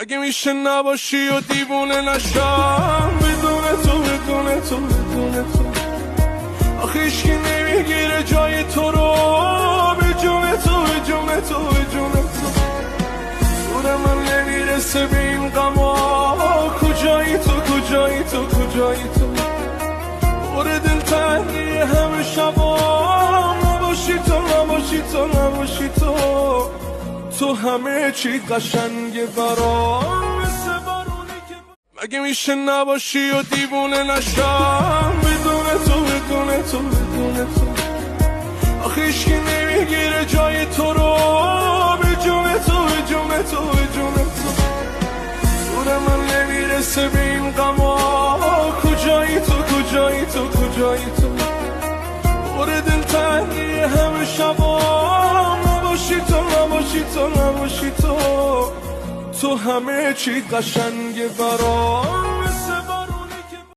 اگه میشه نباشی و دیوونه نشم بدون تو بدون تو بدون تو. آخه هیچکی نمیگیره جای تو رو به جون تو به جون تو به جون تو. دور من نمیرسه به این غما کجایی تو کجایی تو کجایی تو. دور دل تنگی همه شبا نباشی تو نباشی تو نباشی تو. تو همه چی قشنگه برام مثل بارونی که مگه میشه نباشی و دیوونه نشم بدون تو بدون تو بدون تو. آخه هیچکی نمیگیره جای تو رو به جون تو به جون تو به جون تو. دور من نمیرسه به این غما کجایی تو کجایی تو کجایی تو. دور دل تنگی همه شبا نباشی تو نباشی تو نباشی تو. تو همه چی قشنگه برام